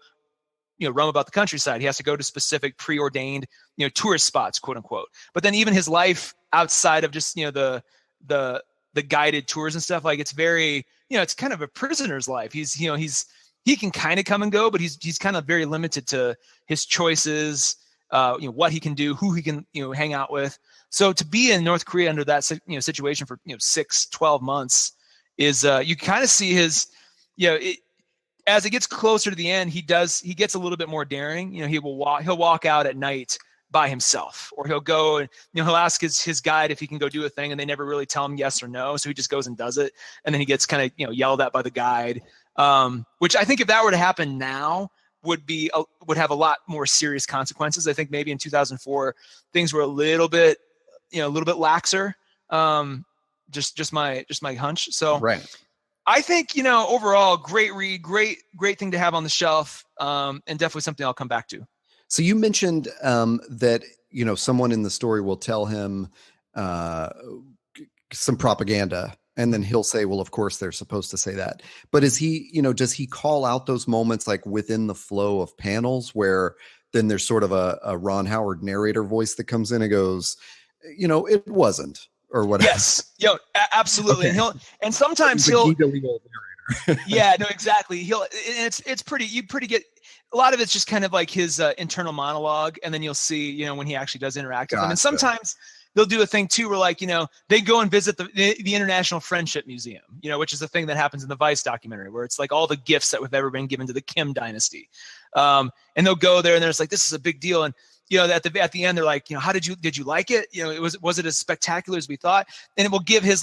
roam about the countryside. He has to go to specific preordained, tourist spots, quote unquote. But then even his life outside of just, the guided tours and stuff, like it's very, it's kind of a prisoner's life. He can kind of come and go, but he's kind of very limited to his choices, what he can do, who he can, hang out with. So to be in North Korea under that, situation for, 6-12 months is, you kind of see his, as it gets closer to the end, he gets a little bit more daring. He'll walk out at night by himself, or he'll go and, he'll ask his guide if he can go do a thing, and they never really tell him yes or no. So he just goes and does it. And then he gets kind of, yelled at by the guide, which I think if that were to happen now would have a lot more serious consequences. I think maybe in 2004, things were a little bit laxer. Just my hunch. So right. I think, overall, great read, great thing to have on the shelf, and definitely something I'll come back to. So you mentioned that, someone in the story will tell him some propaganda, and then he'll say, well, of course they're supposed to say that. But is he, does he call out those moments like within the flow of panels where then there's sort of a Ron Howard narrator voice that comes in and goes, it wasn't, or whatever? Yes. Absolutely. Okay. And sometimes he'll yeah, no, exactly. It's pretty, you get a lot of it's just kind of like his internal monologue. And then you'll see, when he actually does interact with them. And sometimes they'll do a thing too, where they go and visit the International Friendship Museum, which is the thing that happens in the Vice documentary, where it's like all the gifts that have ever been given to the Kim dynasty. And they'll go there and there's like, this is a big deal. And, at the end, they're like, how did you like it? Was it as spectacular as we thought? And it will give his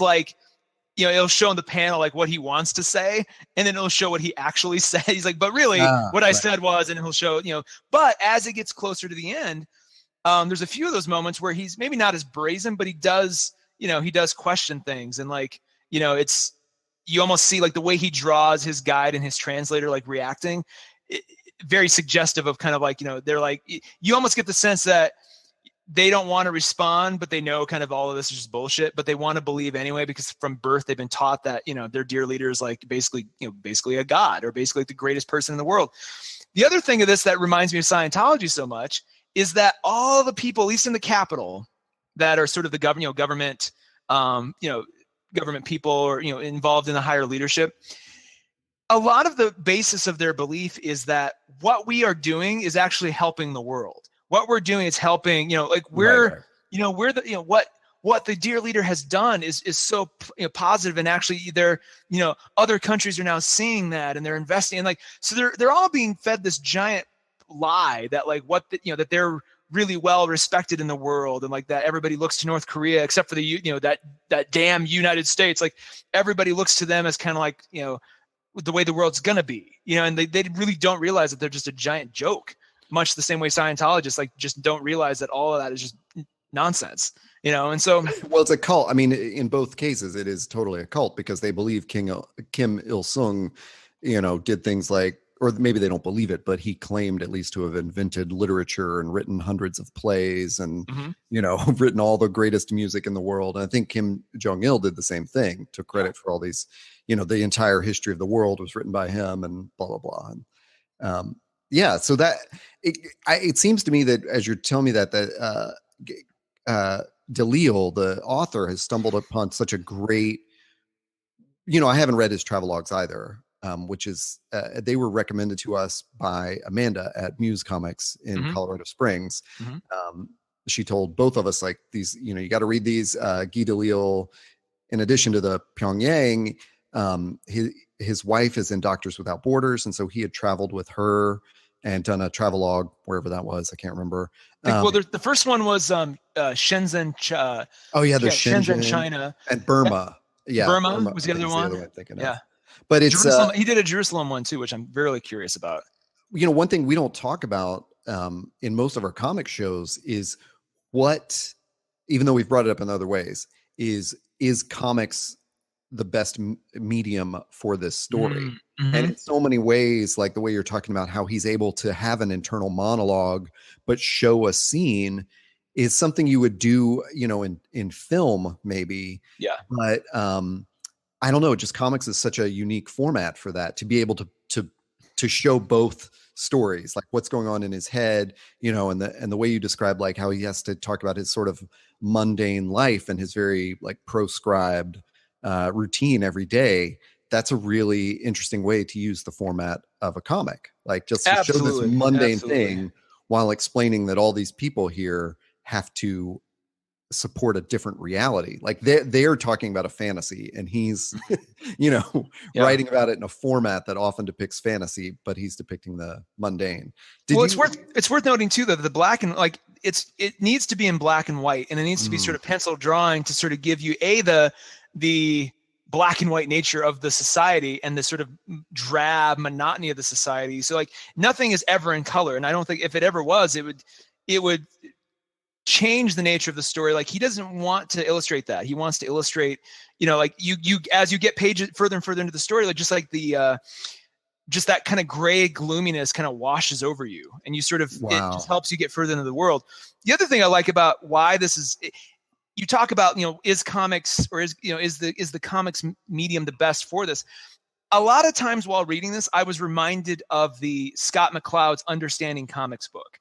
it'll show in the panel like what he wants to say, and then it'll show what he actually said. He's like, but really what I said was, and he'll show, but as it gets closer to the end, there's a few of those moments where he's maybe not as brazen, but he does question things. And it's, you almost see like the way he draws his guide and his translator, like reacting, very suggestive of kind of like, they're like, you almost get the sense that they don't want to respond, but they know kind of all of this is just bullshit, but they want to believe anyway, because from birth they've been taught that, their dear leader is like basically a god, or basically like the greatest person in the world. The other thing of this that reminds me of Scientology so much is that all the people, at least in the capital, that are sort of the government, government people, or, involved in the higher leadership, a lot of the basis of their belief is that what we are doing is actually helping the world. What we're doing is helping, we're what the dear leader has done is so positive, and actually they're, other countries are now seeing that and they're investing in, so they're all being fed this giant lie that that they're really well respected in the world, and like that everybody looks to North Korea except for the, that damn United States, like everybody looks to them as kind of like, the way the world's gonna be, and they really don't realize that they're just a giant joke. Much the same way Scientologists just don't realize that all of that is just nonsense, and so Well, it's a cult. I mean, in both cases, it is totally a cult because they believe Kim Il Sung, did things like, or maybe they don't believe it, but he claimed at least to have invented literature and written hundreds of plays and, mhm, written all the greatest music in the world. And I think Kim Jong Il did the same thing, took credit for all these, the entire history of the world was written by him and blah, blah, blah. And, yeah, so that it seems to me that as you're telling me that Delisle, the author, has stumbled upon such a great, I haven't read his travelogues either, which is, they were recommended to us by Amanda at Muse Comics in mhm, Colorado Springs. mhm. She told both of us, like, these, you got to read these. Guy Delisle, in addition to the Pyongyang, his wife is in Doctors Without Borders. And so he had traveled with her and done a travelogue wherever that was. I can't remember. Well, the first one was Shenzhen. Oh yeah, there's Shenzhen, Shenzhen China. and Burma. Yeah, Burma was the I think other is one. I'm thinking Yeah, of. But it's Jerusalem. He did a Jerusalem one too, which I'm really curious about. one thing we don't talk about in most of our comic shows is what, even though we've brought it up in other ways, is comics the best medium for this story? Mm-hmm. And in so many ways, like the way you're talking about how he's able to have an internal monologue but show a scene is something you would do, in film maybe. Yeah. But I don't know, just comics is such a unique format for that, to be able to show both stories, like what's going on in his head, and the way you describe, like how he has to talk about his sort of mundane life and his very like proscribed routine every day. That's a really interesting way to use the format of a comic, like just to show this mundane thing while explaining that all these people here have to support a different reality. Like they're talking about a fantasy, and he's writing about it in a format that often depicts fantasy, but he's depicting the mundane. It's worth noting too that the black and like it needs to be in black and white, and it needs to be sort of pencil drawing to sort of give you the black and white nature of the society and the sort of drab monotony of the society. So like nothing is ever in color, and I don't think if it ever was, it would change the nature of the story. Like he doesn't want to illustrate that. He wants to illustrate, like you as you get pages further and further into the story, like just like the just that kind of gray gloominess kind of washes over you, and you sort of it just helps you get further into the world. The other thing I like about why this is, you talk about, is comics, or is the comics medium the best for this? A lot of times while reading this, I was reminded of the Scott McCloud's Understanding Comics book.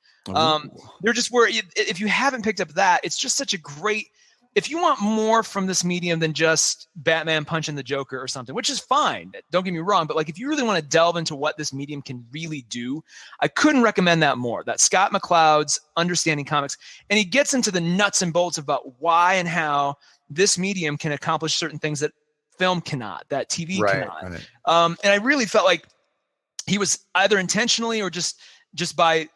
They're just where, if you haven't picked up that, it's just such a great, if you want more from this medium than just Batman punching the Joker or something, which is fine, don't get me wrong, but like if you really want to delve into what this medium can really do, I couldn't recommend that more. That Scott McCloud's Understanding Comics, and he gets into the nuts and bolts about why and how this medium can accomplish certain things that film cannot, that TV cannot. Right. And I really felt like he was either intentionally or just by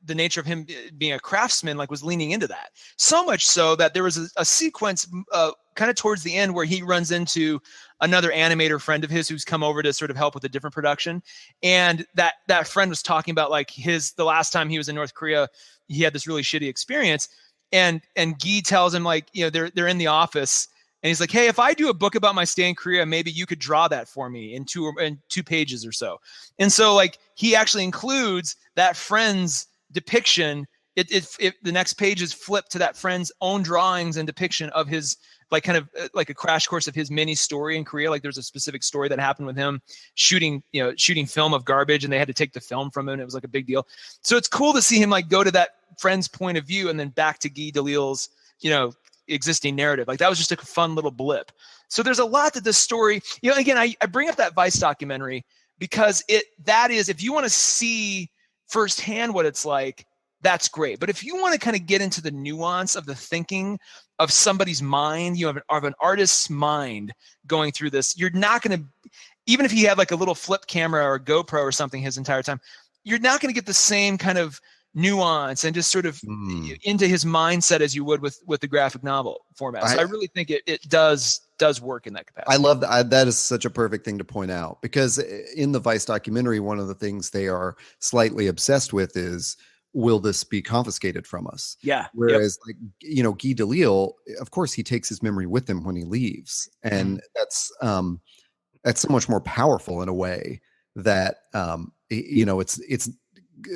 the nature of him being a craftsman, like was leaning into that. So much so that there was a sequence kind of towards the end where he runs into another animator friend of his who's come over to sort of help with a different production. And that friend was talking about like the last time he was in North Korea, he had this really shitty experience. And Guy tells him like, they're in the office, and he's like, hey, if I do a book about my stay in Korea, maybe you could draw that for me in two pages or so. And so like he actually includes that friend's depiction. The next page is flipped to that friend's own drawings and depiction of his, like kind of like a crash course of his mini story in Korea. Like there's a specific story that happened with him shooting film of garbage, and they had to take the film from him, and it was like a big deal. So it's cool to see him like go to that friend's point of view and then back to Guy Delisle's, existing narrative. Like that was just a fun little blip. So there's a lot to this story. Again, I bring up that Vice documentary because that is, if you want to see firsthand what it's like, that's great. But if you want to kind of get into the nuance of the thinking of somebody's mind, of an artist's mind going through this, you're not going to, even if he had like a little flip camera or a GoPro or something his entire time, you're not going to get the same kind of nuance and just sort of into his mindset as you would with the graphic novel format. So I really think it does work in that capacity. I love that. That is such a perfect thing to point out, because in the Vice documentary, one of the things they are slightly obsessed with is will this be confiscated from us? Yeah. Whereas like, Guy Delisle, of course he takes his memory with him when he leaves. And that's so much more powerful in a way that, it's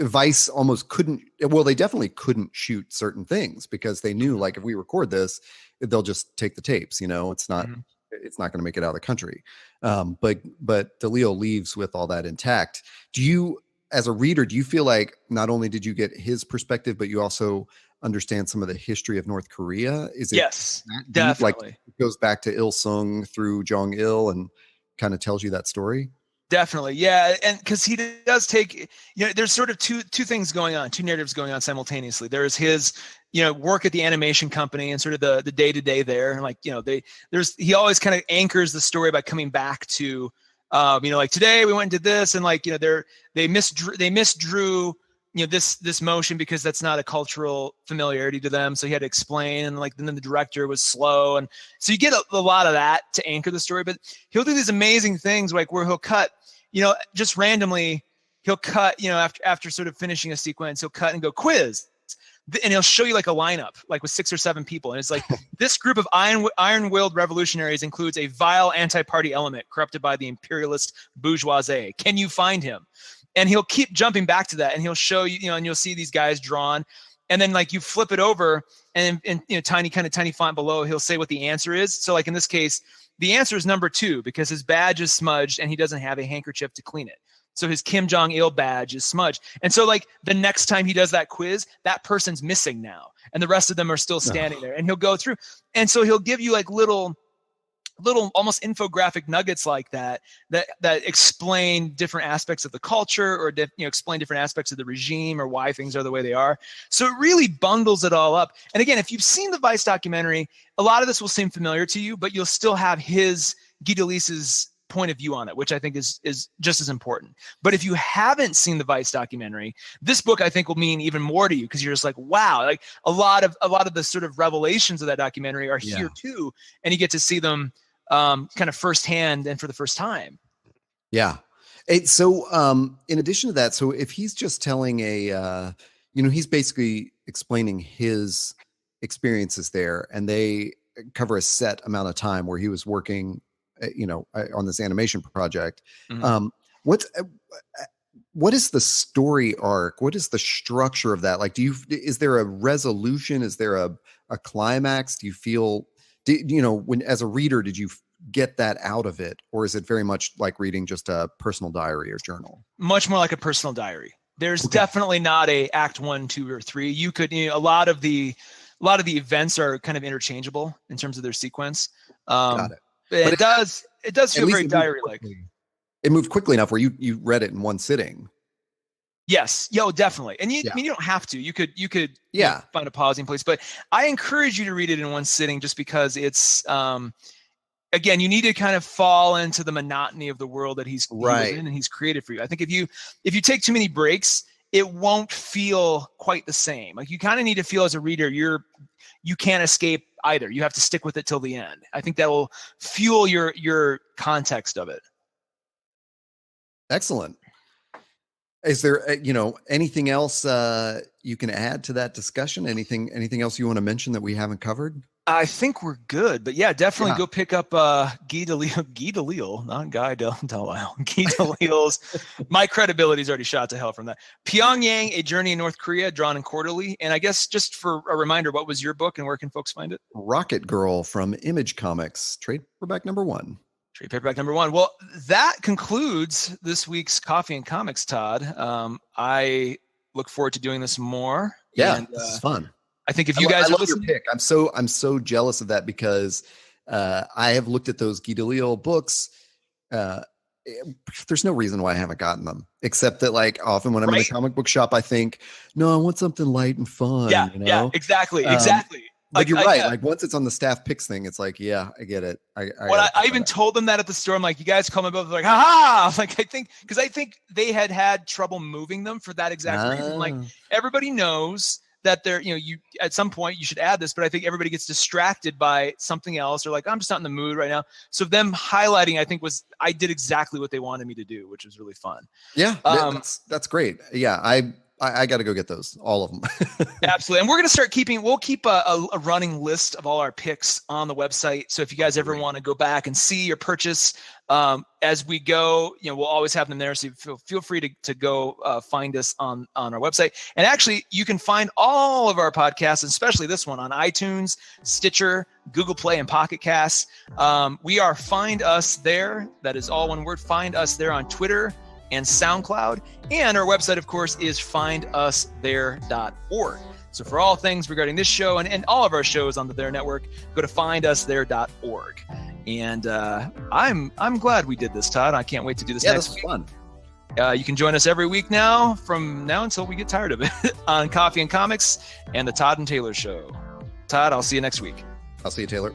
Vice almost couldn't, well, they definitely couldn't shoot certain things because they knew like, if we record this, they'll just take the tapes, it's not, it's not going to make it out of the country. But Delisle leaves with all that intact. Do you, as a reader, do you feel like not only did you get his perspective, but you also understand some of the history of North Korea? Is it Yes, that deep? definitely. Like it goes back to Il Sung through Jong Il and kind of tells you that story? Definitely. Yeah. And because he does take, there's sort of two things going on, two narratives going on simultaneously. There's his, work at the animation company and sort of the day-to-day there. And like, he always kind of anchors the story by coming back to, like today we went and did this and like, they misdrew, this motion because that's not a cultural familiarity to them. So he had to explain, and like, and then the director was slow. And so you get a lot of that to anchor the story, but he'll do these amazing things like where he'll cut, just randomly he'll cut, after sort of finishing a sequence, he'll cut and go quiz. And he'll show you like a lineup, like with 6 or 7 people. And it's like, this group of iron-willed revolutionaries includes a vile anti-party element corrupted by the imperialist bourgeoisie. Can you find him? And he'll keep jumping back to that, and he'll show you, and you'll see these guys drawn, and then like you flip it over, and tiny font below, he'll say what the answer is. So like in this case, the answer is number 2 because his badge is smudged and he doesn't have a handkerchief to clean it. So his Kim Jong-il badge is smudged. And so like the next time he does that quiz, that person's missing now, and the rest of them are still standing there. And he'll go through, and so he'll give you like little almost infographic nuggets like that explain different aspects of the culture, or explain different aspects of the regime, or why things are the way they are. So it really bundles it all up. And again, if you've seen the Vice documentary, a lot of this will seem familiar to you, but you'll still have Guy Delisle's point of view on it, which I think is just as important. But if you haven't seen the Vice documentary, this book I think will mean even more to you, because you're just like, wow, like a lot of the sort of revelations of that documentary are here too, and you get to see them kind of firsthand and for the first time. Yeah. So in addition to that, so if he's just telling he's basically explaining his experiences there, and they cover a set amount of time where he was working, on this animation project. What is the story arc? What is the structure of that? Like, is there a resolution? Is there a climax? Do you feel, when as a reader, did you get that out of it? Or is it very much like reading just a personal diary or journal? Much more like a personal diary. There's definitely not a act 1, 2, or 3. You could, a lot of the events are kind of interchangeable in terms of their sequence. Got it. But it does feel very diary-like. It moved quickly enough where you read it in one sitting. Yes. Definitely. And I mean, you don't have to. You could find a pausing place, but I encourage you to read it in one sitting, just because it's again, you need to kind of fall into the monotony of the world that he was in and he's created for you. I think if you take too many breaks, it won't feel quite the same. Like, you kind of need to feel as a reader, you can't escape either. You have to stick with it till the end. I think that will fuel your context of it. Excellent. Is there, anything else you can add to that discussion? Anything else you want to mention that we haven't covered? I think we're good, but definitely go pick up Guy Delisle, not Guy Delisle. Guy Delisle's. My credibility is already shot to hell from that. Pyongyang: A Journey in North Korea, drawn in quarterly. And I guess just for a reminder, what was your book and where can folks find it? Rocket Girl from Image Comics, trade paperback number 1. Trade paperback number 1. Well, that concludes this week's Coffee and Comics, Todd. I look forward to doing this more. Yeah, this is fun. I think if you guys I love your pick. I'm so jealous of that, because I have looked at those Guy Delisle books. There's no reason why I haven't gotten them, except that like often when I'm in a comic book shop, I think, no, I want something light and fun. Yeah, exactly. Like you're right. Like once it's on the staff picks thing, it's like, yeah, I get it. I even told them that at the store. I'm like, you guys call me both. Like, ha! Like, I think they had trouble moving them for that exact reason. Like, everybody knows that they're, you at some point you should add this, but I think everybody gets distracted by something else, or like, I'm just not in the mood right now. So them highlighting, I think I did exactly what they wanted me to do, which was really fun. Yeah, that's great. Yeah, I got to go get those, all of them. Absolutely. And we're going to we'll keep a running list of all our picks on the website. So if you guys ever want to go back and see or purchase as we go, we'll always have them there. So feel free to go find us on our website. And actually, you can find all of our podcasts, especially this one, on iTunes, Stitcher, Google Play, and Pocket Casts. We are Find Us There. That is all one word. Find Us There on Twitter and SoundCloud. And our website, of course, is findusthere.org. So for all things regarding this show and all of our shows on the There Network, go to findusthere.org. And I'm glad we did this, Todd. I can't wait to do this next week. Fun. You can join us every week now, from now until we get tired of it, on Coffee and Comics and the Todd and Taylor Show. Todd, I'll see you next week. I'll see you, Taylor.